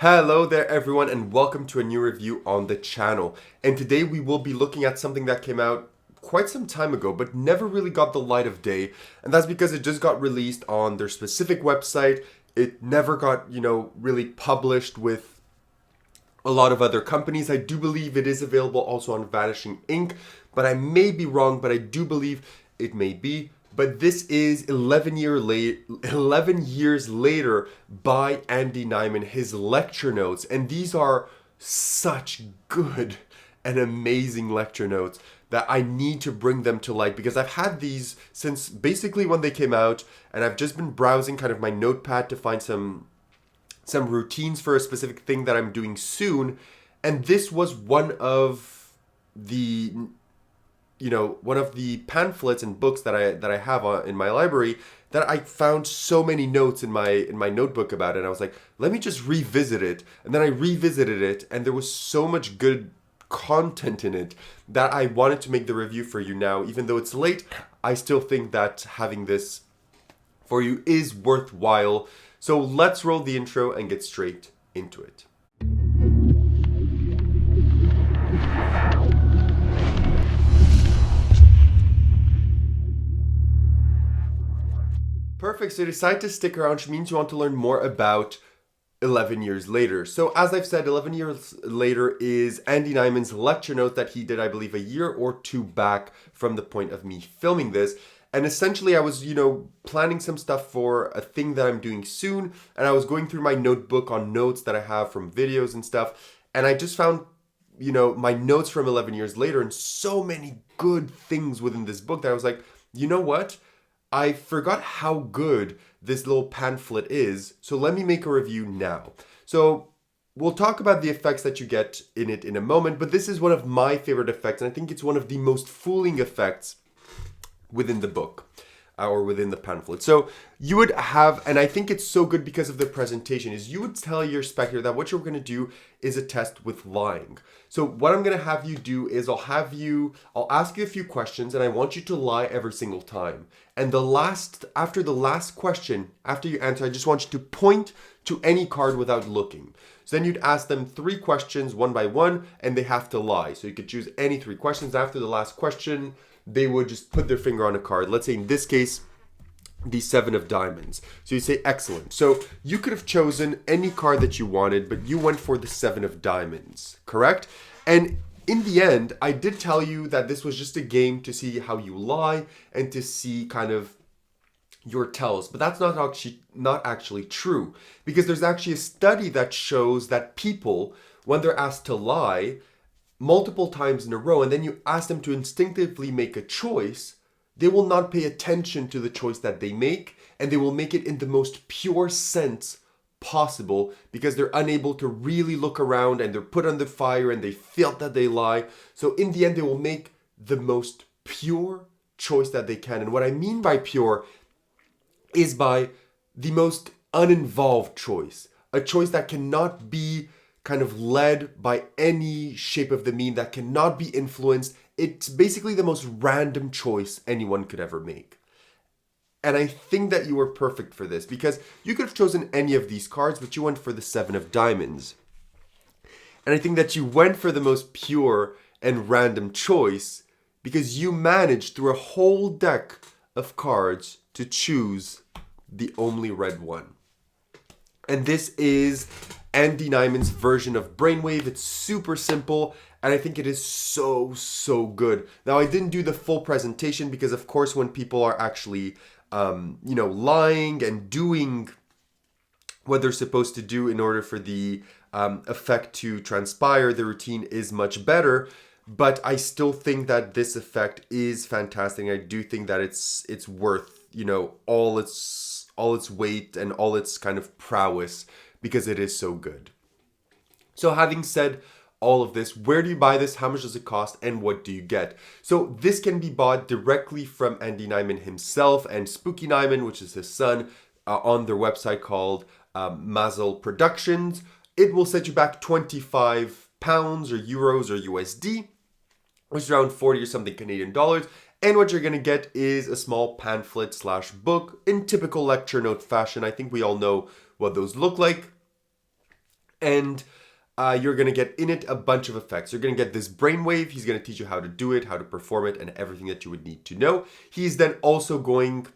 Hello there everyone and welcome to a new review on the channel. And today we will be looking at something that came out quite some time ago but never really got the light of day, and that's because it just got released on their specific website. It never got, really published with a lot of other companies. I do believe it is available also on Vanishing Ink, but I may be wrong, but I do believe it may be. But this is 11 years later by Andy Nyman, his lecture notes. And these are such good and amazing lecture notes that I need to bring them to light because I've had these since basically when they came out, and I've just been browsing kind of my notepad to find some routines for a specific thing that I'm doing soon. And this was the one of the pamphlets and books that I have in my library that I found so many notes in my notebook about it. And I was like, let me just revisit it. And then I revisited it, and there was so much good content in it that I wanted to make the review for you now. Even though it's late, I still think that having this for you is worthwhile. So let's roll the intro and get straight into it. Perfect, so decide to stick around, which means you want to learn more about 11 years later. So as I've said, 11 years later is Andy Nyman's lecture note that he did, I believe, a year or two back from the point of me filming this. And essentially I was, planning some stuff for a thing that I'm doing soon, and I was going through my notebook on notes that I have from videos and stuff, and I just found, my notes from 11 years later and so many good things within this book that I was like, you know what? I forgot how good this little pamphlet is, so let me make a review now. So we'll talk about the effects that you get in it in a moment, but this is one of my favorite effects, and I think it's one of the most fooling effects within the book. Or within the pamphlet. So you would have, and I think it's so good because of the presentation, is you would tell your spectator that what you're going to do is a test with lying. So what I'm going to have you do is I'll ask you a few questions, and I want you to lie every single time. And after the last question, after you answer, I just want you to point to any card without looking. So then you'd ask them 3 questions one by one, and they have to lie. So you could choose any 3 questions. After the last question, they would just put their finger on a card. Let's say in this case, the 7 of diamonds. So you say, excellent. So you could have chosen any card that you wanted, but you went for the 7 of diamonds, correct? And in the end, I did tell you that this was just a game to see how you lie and to see kind of your tells, but that's not actually true, because there's actually a study that shows that people, when they're asked to lie multiple times in a row, and then you ask them to instinctively make a choice, they will not pay attention to the choice that they make, and they will make it in the most pure sense possible because they're unable to really look around, and they're put under fire and they felt that they lie. So in the end, they will make the most pure choice that they can. And what I mean by pure is by the most uninvolved choice, a choice that cannot be kind of led by any shape of the meme, that cannot be influenced. It's basically the most random choice anyone could ever make. And I think that you were perfect for this because you could have chosen any of these cards, but you went for the 7 of diamonds. And I think that you went for the most pure and random choice because you managed through a whole deck of cards to choose the only red one. And this is Andy Nyman's version of Brainwave. It's super simple, and I think it is so good. Now, I didn't do the full presentation because, of course, when people are actually, lying and doing what they're supposed to do in order for the effect to transpire, the routine is much better. But I still think that this effect is fantastic. I do think that it's worth, all its weight and all its kind of prowess because it is so good. So having said all of this, where do you buy this? How much does it cost? And what do you get? So this can be bought directly from Andy Nyman himself and Spooky Nyman, which is his son, on their website called Mazel Productions. It will set you back £25 or euros or USD, which is around 40 or something Canadian dollars. And what you're going to get is a small pamphlet slash book in typical lecture note fashion. I think we all know what those look like. And you're going to get in it a bunch of effects. You're going to get this brainwave. He's going to teach you how to do it, how to perform it, and everything that you would need to know. He's then also going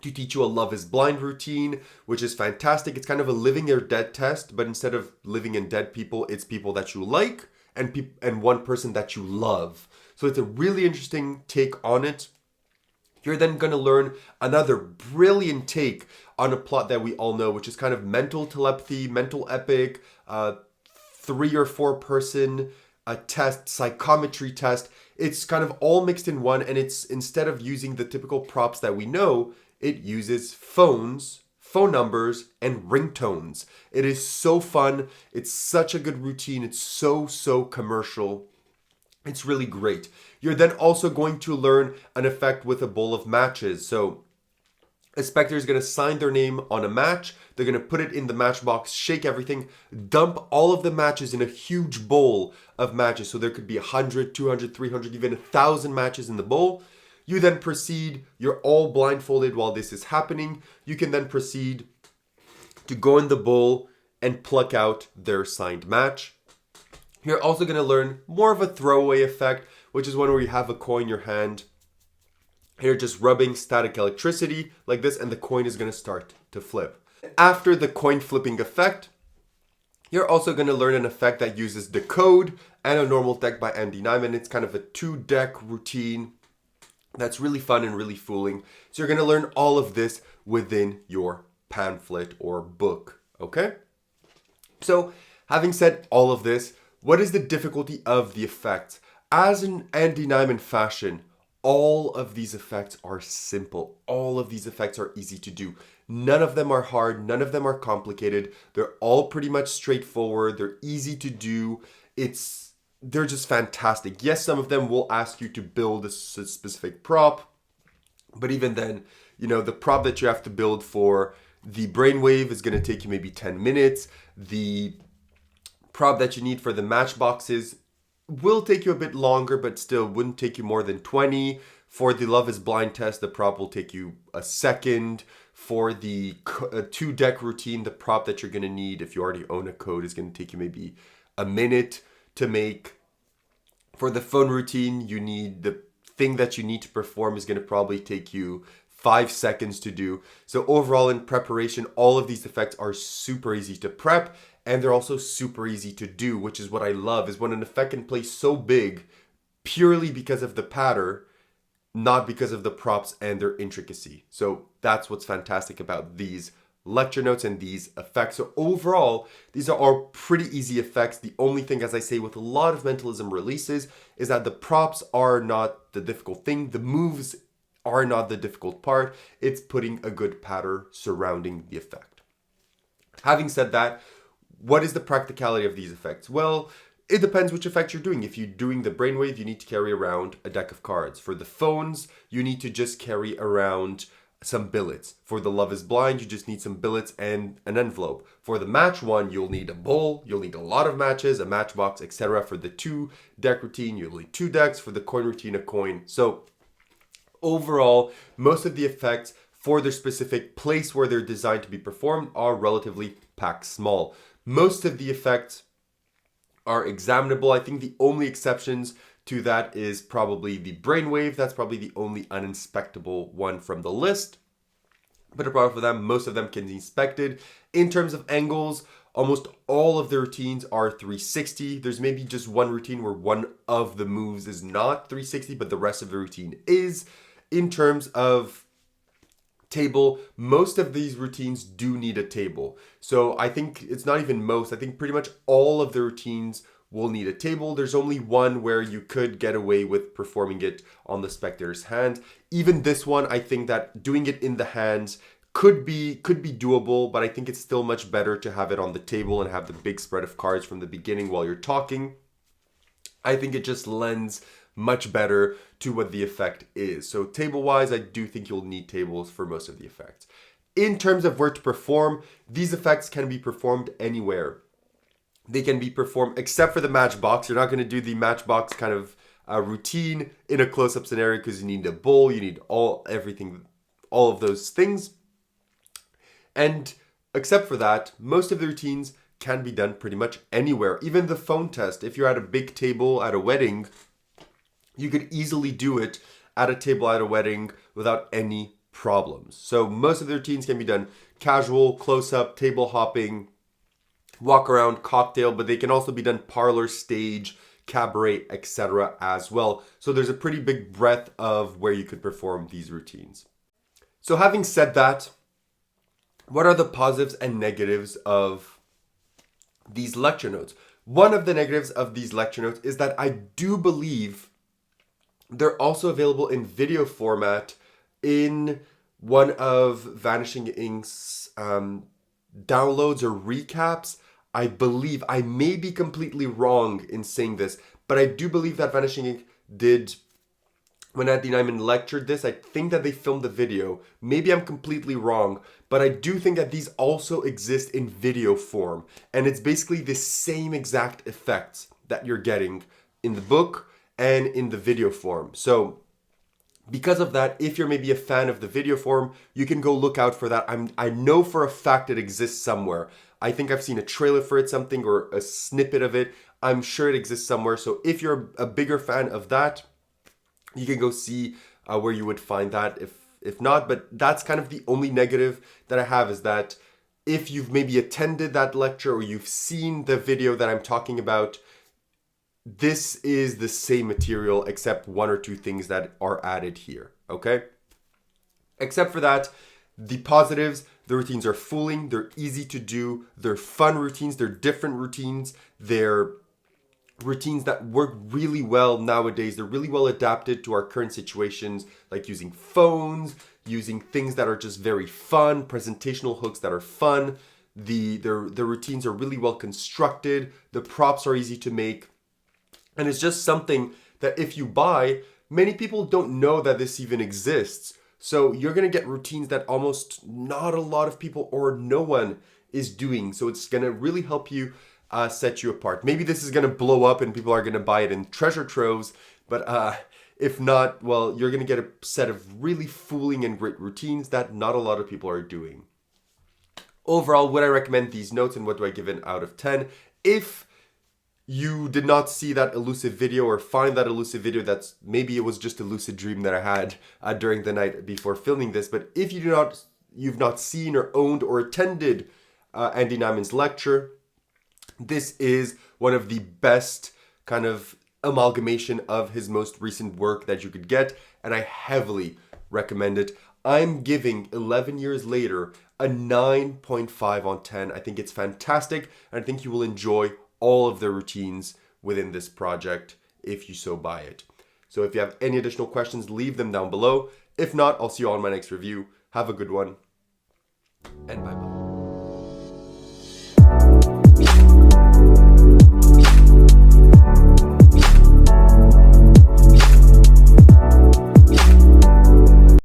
to teach you a Love is Blind routine, which is fantastic. It's kind of a living or dead test, but instead of living and dead people, it's people that you like and one person that you love. So it's a really interesting take on it. You're then going to learn another brilliant take on a plot that we all know, which is kind of mental telepathy, mental epic, 3 or 4 person test, psychometry test. It's kind of all mixed in one, and it's, instead of using the typical props that we know, it uses phones, phone numbers, and ringtones. It is so fun. It's such a good routine. It's so commercial. It's really great. You're then also going to learn an effect with a bowl of matches. So a specter is going to sign their name on a match. They're going to put it in the matchbox, shake everything, dump all of the matches in a huge bowl of matches. So there could be 100, 200, 300, even 1,000 matches in the bowl. You then proceed, you're all blindfolded while this is happening. You can then proceed to go in the bowl and pluck out their signed match. You're also going to learn more of a throwaway effect, which is one where you have a coin in your hand. You're just rubbing static electricity like this, and the coin is going to start to flip. After the coin flipping effect, you're also going to learn an effect that uses Decode and a normal deck by Andy Nyman. It's kind of a 2-deck routine that's really fun and really fooling. So you're going to learn all of this within your pamphlet or book, okay? So having said all of this, what is the difficulty of the effects? As in Andy Nyman fashion, all of these effects are simple. All of these effects are easy to do. None of them are hard. None of them are complicated. They're all pretty much straightforward. They're easy to do. They're just fantastic. Yes, some of them will ask you to build a specific prop, but even then, the prop that you have to build for the brainwave is going to take you maybe 10 minutes. The prop that you need for the matchboxes will take you a bit longer, but still wouldn't take you more than 20. For the Love is Blind test, the prop will take you a second. For the 2-deck routine, the prop that you're going to need, if you already own a code, is going to take you maybe a minute to make. For the phone routine, the thing that you need to perform is going to probably take you 5 seconds to do. So overall, in preparation, all of these effects are super easy to prep, and they're also super easy to do, which is what I love, is when an effect can play so big purely because of the pattern, not because of the props and their intricacy. So that's what's fantastic about these lecture notes and these effects. So overall, these are all pretty easy effects. The only thing, as I say, with a lot of Mentalism releases is that the props are not the difficult thing. The moves are not the difficult part. It's putting a good pattern surrounding the effect. Having said that, what is the practicality of these effects? Well, it depends which effect you're doing. If you're doing the brainwave, you need to carry around a deck of cards. For the phones, you need to just carry around some billets. For the Love is Blind, you just need some billets and an envelope. For the match one, you'll need a bowl, you'll need a lot of matches, a matchbox, etc. For the 2-deck routine, you'll need 2 decks. For the coin routine, a coin. So overall, most of the effects for their specific place where they're designed to be performed are relatively packed small. Most of the effects are examinable. I think the only exceptions to that is probably the brainwave. That's probably the only uninspectable one from the list. But apart from that, most of them can be inspected. In terms of angles, almost all of the routines are 360. There's maybe just one routine where one of the moves is not 360, but the rest of the routine is. In terms of table, most of these routines do need a table. So I think it's not even most. I think pretty much all of the routines will need a table. There's only one where you could get away with performing it on the spectator's hand. Even this one, I think that doing it in the hands could be doable, but I think it's still much better to have it on the table and have the big spread of cards from the beginning while you're talking. I think it just lends much better to what the effect is. So table-wise, I do think you'll need tables for most of the effects. In terms of where to perform, these effects can be performed anywhere. They can be performed, except for the matchbox. You're not going to do the matchbox kind of routine in a close-up scenario because you need a bowl, you need all of those things. And except for that, most of the routines can be done pretty much anywhere. Even the phone test, if you're at a big table at a wedding, you could easily do it at a table at a wedding without any problems. So most of the routines can be done casual, close-up, table hopping, walk around, cocktail, but they can also be done parlor, stage, cabaret, etc. as well. So there's a pretty big breadth of where you could perform these routines. So having said that, what are the positives and negatives of these lecture notes? One of the negatives of these lecture notes is that I do believe they're also available in video format in one of Vanishing Ink's downloads or recaps. I believe, I may be completely wrong in saying this, but I do believe that Vanishing Ink did, when Andy Nyman lectured this, I think that they filmed the video. Maybe I'm completely wrong, but I do think that these also exist in video form. And it's basically the same exact effects that you're getting in the book and in the video form. So because of that, if you're maybe a fan of the video form, you can go look out for that. I know for a fact it exists somewhere. I think I've seen a trailer for it, something, or a snippet of it. I'm sure it exists somewhere. So if you're a bigger fan of that, you can go see where you would find that if not. But that's kind of the only negative that I have, is that if you've maybe attended that lecture or you've seen the video that I'm talking about, this is the same material except one or two things that are added here, okay? Except for that, the positives, the routines are fooling, they're easy to do, they're fun routines, they're different routines, they're routines that work really well nowadays. They're really well adapted to our current situations, like using phones, using things that are just very fun, presentational hooks that are fun. The routines are really well constructed, the props are easy to make, and it's just something that if you buy, many people don't know that this even exists. So you're going to get routines that almost not a lot of people or no one is doing. So it's going to really help you set you apart. Maybe this is going to blow up and people are going to buy it in treasure troves. But if not, well, you're going to get a set of really fooling and great routines that not a lot of people are doing. Overall, would I recommend these notes, and what do I give it out of 10? If you did not see that elusive video or find that elusive video, that's maybe it was just a lucid dream that I had during the night before filming this. But if you've not seen or owned or attended Andy Nyman's lecture, this is one of the best kind of amalgamation of his most recent work that you could get, and I heavily recommend it. I'm giving 11 years later a 9.5 on 10. I think it's fantastic, and I think you will enjoy all of the routines within this project if you so buy it. So if you have any additional questions, leave them down below. If not, I'll see you all in my next review. Have a good one, and bye-bye.